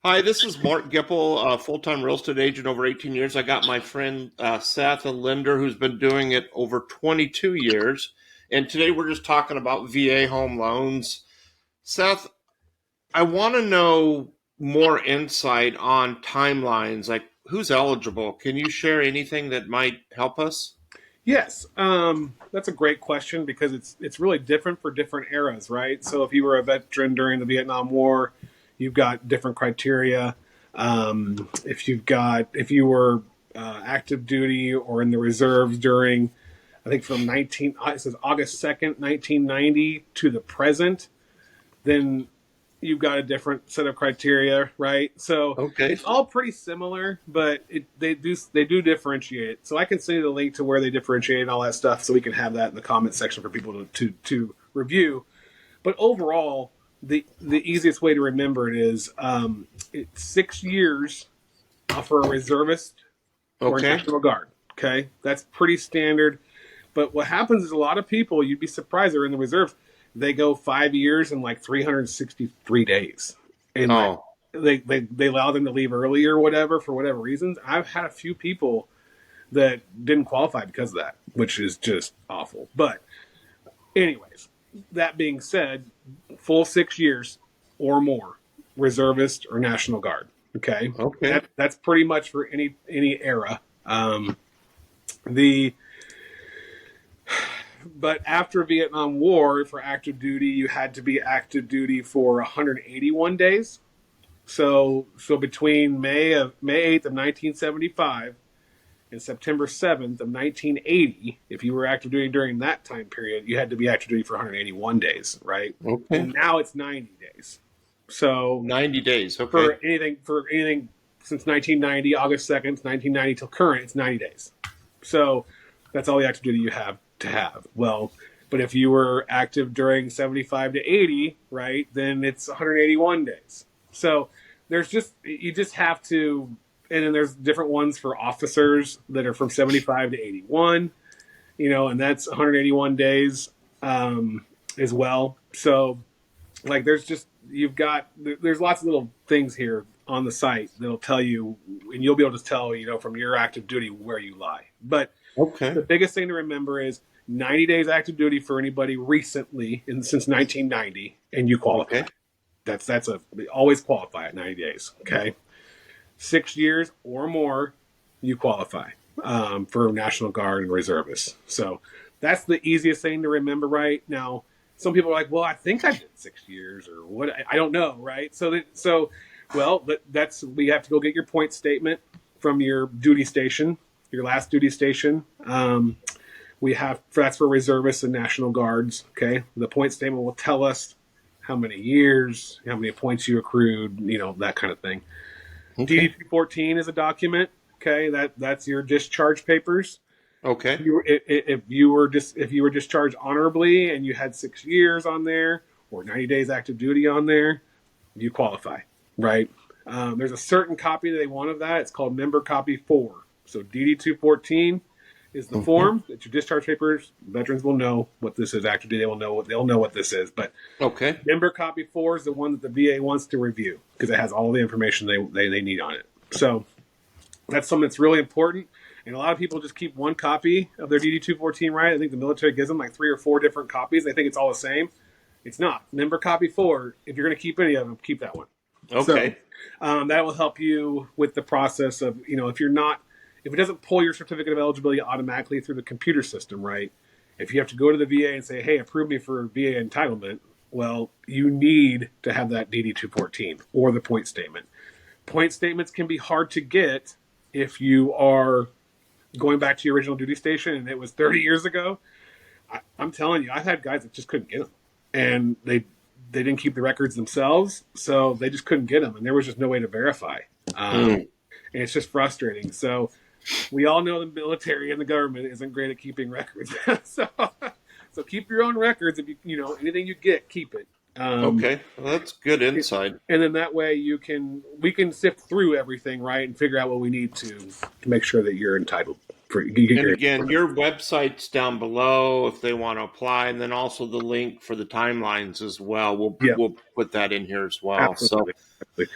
Hi, this is Mark Gipple, a full-time real estate agent over 18 years. I got my friend Seth, a lender who's been doing it over 22 years. And today we're just talking about VA home loans. Seth, I want to know more insight on timelines, like who's eligible. Can you share anything that might help us? Yes, that's a great question because it's really different for different eras, right? So if you were a veteran during the Vietnam War, you've got different criteria. If you were active duty or in the reserves during, I think from 19 it says August 2nd, 1990 to the present, then you've got a different set of criteria, right? So Okay. it's all pretty similar, but they do differentiate. So I can send you the link to where they differentiate and all that stuff, so we can have that in the comment section for people to review. But overall, the easiest way to remember it is it's 6 years for a reservist or a Okay. National Guard. Okay, that's pretty standard. But what happens is a lot of people, you'd be surprised, they're in the reserves. They go 5 years and like 363 days, and like Oh, they allow them to leave early or whatever for whatever reasons. I've had a few people that didn't qualify because of that, which is just awful. But anyways, that being said, full 6 years or more, reservist or National Guard. Okay, okay. that's pretty much for any era. The But after Vietnam War, for active duty, you had to be active duty for 181 days. So between May 8th of 1975 and September 7th of 1980, if you were active duty during that time period, you had to be active duty for 181 days, right? Okay. And now it's 90 days. So 90 days. Okay. for anything since 1990, August 2nd, 1990 till current, it's 90 days. So that's all the active duty you have to have. Well, but if you were active during 75 to 80, right, then it's 181 days. So you just have to, and then there's different ones for officers that are from 75 to 81, and that's 181 days as well. So like there's lots of little things here on the site that'll tell you, and you'll be able to tell, from your active duty where you lie. But Okay. the biggest thing to remember is 90 days active duty for anybody recently since 1990, and you qualify. Okay. That's a always qualify at 90 days. Okay, 6 years or more, you qualify for National Guard and reservists. So that's the easiest thing to remember right now. Some people are like, well, I think I did 6 years or what? I don't know, right? Well, that's we have to go get your point statement from your duty station, your last duty station. We have that's for reservists and National Guards. Okay, the point statement will tell us how many years, how many points you accrued, that kind of thing. Okay. DD 14 is a document. Okay, that's your discharge papers. Okay. If you were discharged honorably and you had 6 years on there or 90 days active duty on there, you qualify, right? There's a certain copy that they want of that. It's called member copy 4. So DD 214 is the Mhm. form that your discharge papers. Veterans will know what this is. Active duty, they'll know what this is. But Okay. member copy 4 is the one that the VA wants to review because it has all the information they need on it. So that's something that's really important. And a lot of people just keep one copy of their DD 214, right? I think the military gives them like 3 or 4 different copies. They think it's all the same. It's not. Member copy 4, if you're going to keep any of them, keep that one. So Okay. that will help you with the process of, if it doesn't pull your certificate of eligibility automatically through the computer system, right? If you have to go to the VA and say, hey, approve me for VA entitlement, well, you need to have that DD 214 or the point statement. Point statements can be hard to get if you are going back to your original duty station and it was 30 years ago. I'm telling you, I've had guys that just couldn't get them, and they didn't keep the records themselves, so they just couldn't get them, and there was just no way to verify. Mm. And it's just frustrating. So we all know the military and the government isn't great at keeping records. So keep your own records. If anything you get, keep it. Okay. Well, that's good insight. And then that way we can sift through everything, right, and figure out what we need to make sure that you're entitled for you get And your. again, your website's down below if they want to apply, and then also the link for the timelines as well. We'll Yeah, we'll put that in here as well. So absolutely. Absolutely.